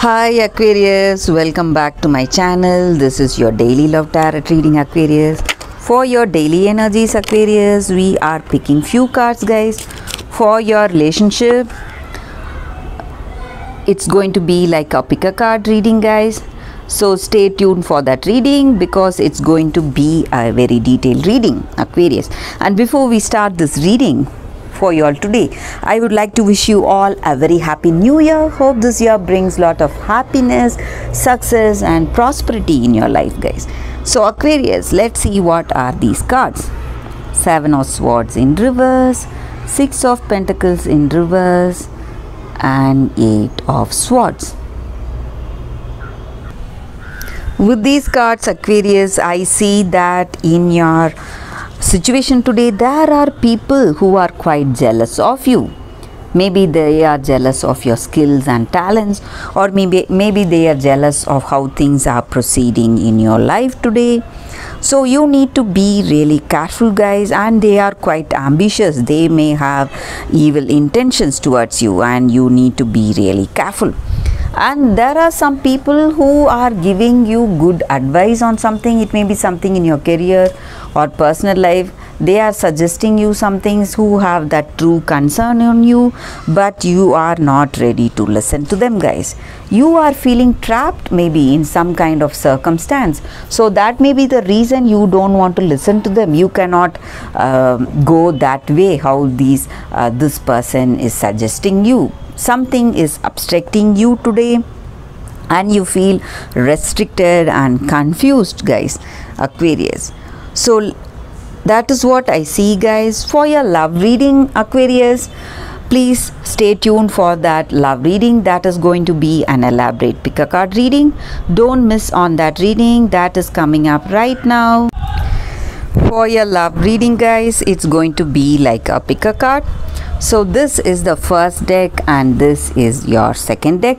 Hi Aquarius, welcome back to my channel. This is your daily love tarot reading, Aquarius. For your daily energies, Aquarius, we are picking few cards, guys. For your relationship, it's going to be like a pick a card reading, guys. So stay tuned for that reading because it's going to be a very detailed reading, Aquarius. And before we start this reading for you all today, I would like to wish you all a very happy new year. Hope this year brings lot of happiness, success and prosperity in your life, guys. So Aquarius, let's see what are these cards. 7 of Swords in reverse, 6 of Pentacles in reverse and 8 of Swords. With these cards, Aquarius, I see that in your situation today there are people who are quite jealous of you. Maybe they are jealous of your skills and talents, or maybe they are jealous of how things are proceeding in your life today. So you need to be really careful, guys, and they are quite ambitious. They may have evil intentions towards you and you need to be really careful. And there are some people who are giving you good advice on something. It may be something in your career or personal life. They are suggesting you some things who have that true concern on you, but you are not ready to listen to them, guys. You are feeling trapped maybe in some kind of circumstance. So that may be the reason you don't want to listen to them. You cannot go that way how this person is suggesting you. Something is obstructing you today and you feel restricted and confused, guys, Aquarius. So that is what I see, guys. For your love reading, Aquarius, please stay tuned for that love reading. That is going to be an elaborate pick a card reading. Don't miss on that reading. That is coming up right now. For your love reading, guys, it's going to be like a pick a card. So this is the first deck and this is your second deck.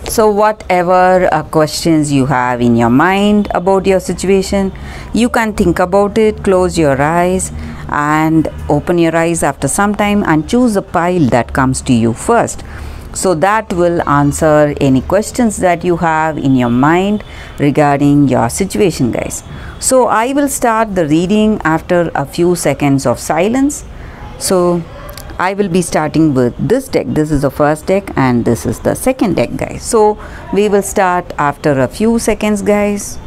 So whatever questions you have in your mind about your situation, you can think about it, close your eyes and open your eyes after some time and choose a pile that comes to you first. So that will answer any questions that you have in your mind regarding your situation, guys. So I will start the reading after a few seconds of silence. So I will be starting with this deck. This is the first deck and this is the second deck, guys. So we will start after a few seconds, guys.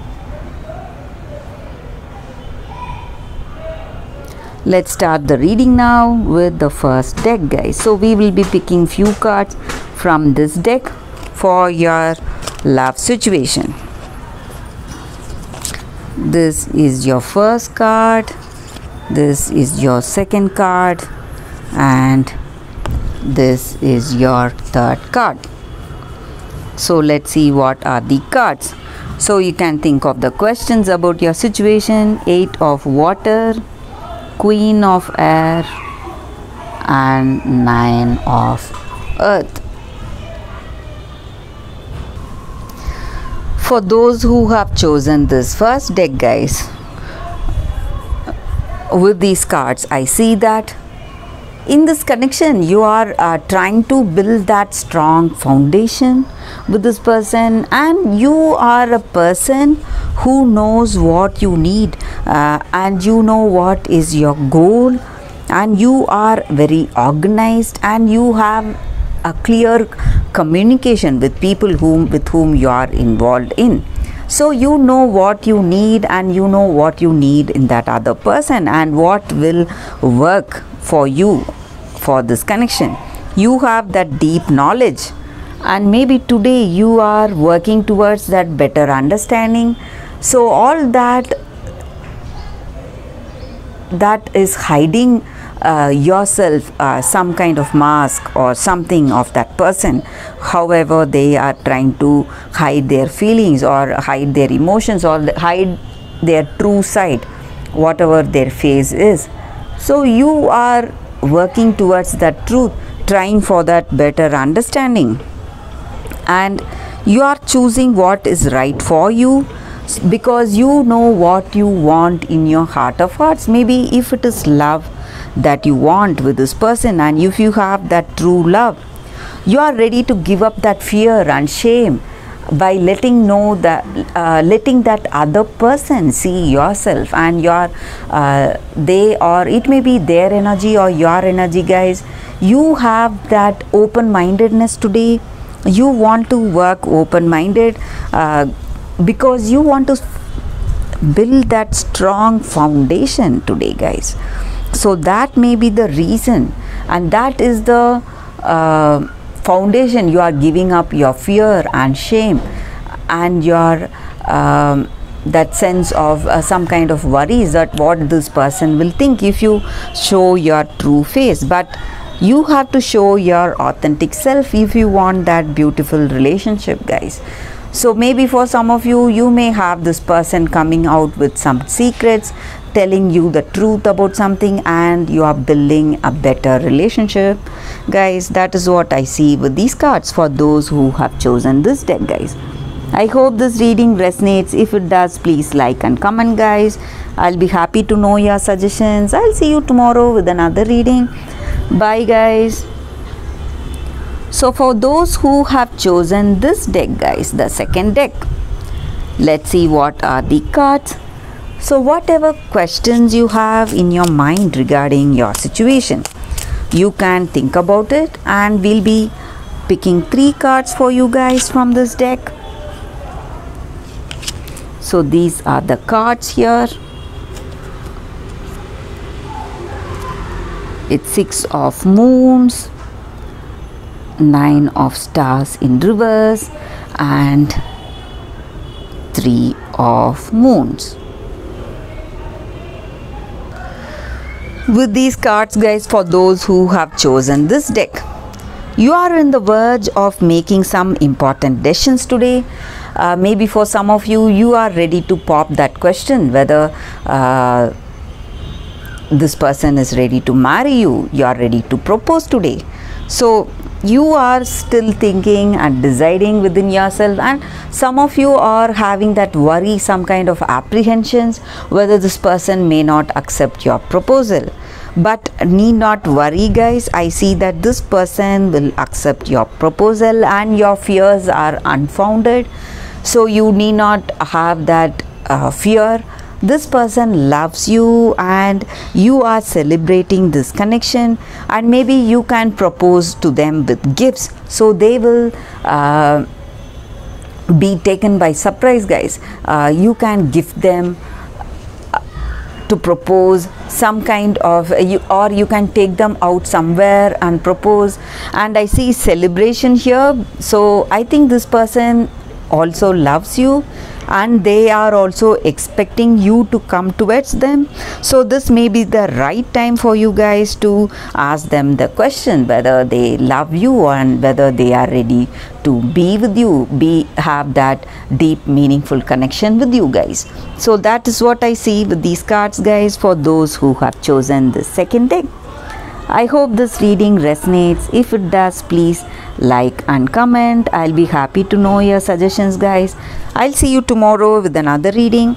Let's start the reading now with the first deck, guys. So we will be picking few cards from this deck for your love situation. This is your first card. This is your second card. And this is your third card. So let's see what are the cards. So you can think of the questions about your situation. 8 of Water, Queen of Air and 9 of Earth. For those who have chosen this first deck, guys, with these cards I see that in this connection you are trying to build that strong foundation with this person, and you are a person who knows what you need and you know what is your goal, and you are very organized and you have a clear communication with people with whom you are involved in. So you know what you need and you know what you need in that other person and what will work for you for this connection. You have that deep knowledge and maybe today you are working towards that better understanding. So all that is hiding yourself, some kind of mask or something of that person. However, they are trying to hide their feelings or hide their emotions or hide their true side, whatever their face is. So you are working towards that truth, trying for that better understanding, and you are choosing what is right for you because you know what you want in your heart of hearts. Maybe if it is love that you want with this person, and if you have that true love, You are ready to give up that fear and shame by letting that other person see yourself and they, or it may be their energy or your energy, guys. You have that open-mindedness today. You want to work open-minded because you want to build that strong foundation today, guys. So that may be the reason, and that is the foundation. You are giving up your fear and shame and your that sense of some kind of worries that what this person will think if you show your true face. But you have to show your authentic self if you want that beautiful relationship, guys. So maybe for some of you, you may have this person coming out with some secrets, telling you the truth about something, and you are building a better relationship, guys. That is what I see with these cards for those who have chosen this deck, guys. I hope this reading resonates. If it does, please like and comment, guys. I'll be happy to know your suggestions. I'll see you tomorrow with another reading. Bye, guys. So for those who have chosen this deck, guys, the second deck, let's see what are the cards. So whatever questions you have in your mind regarding your situation, you can think about it, and we'll be picking 3 cards for you guys from this deck. So these are the cards here. It's 6 of moons, 9 of stars in reverse, and 3 of moons. With these cards, guys, for those who have chosen this deck, you are in the verge of making some important decisions today. Maybe for some of you, you are ready to pop that question whether this person is ready to marry you. You are ready to propose today. So you are still thinking and deciding within yourself, and some of you are having that worry, some kind of apprehensions whether this person may not accept your proposal. But need not worry, guys. I see that this person will accept your proposal and your fears are unfounded. So you need not have that fear. This person loves you and you are celebrating this connection, and maybe you can propose to them with gifts, so they will be taken by surprise, guys. You can gift them to propose some kind of or you can take them out somewhere and propose, and I see celebration here. So I think this person also loves you and they are also expecting you to come towards them. So this may be the right time for you guys to ask them the question whether they love you and whether they are ready to be with you, have that deep meaningful connection with you guys. So that is what I see with these cards, guys, for those who have chosen the second deck. I hope this reading resonates. If it does, please like and comment. I'll be happy to know your suggestions, guys. I'll see you tomorrow with another reading.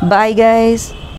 Bye, guys.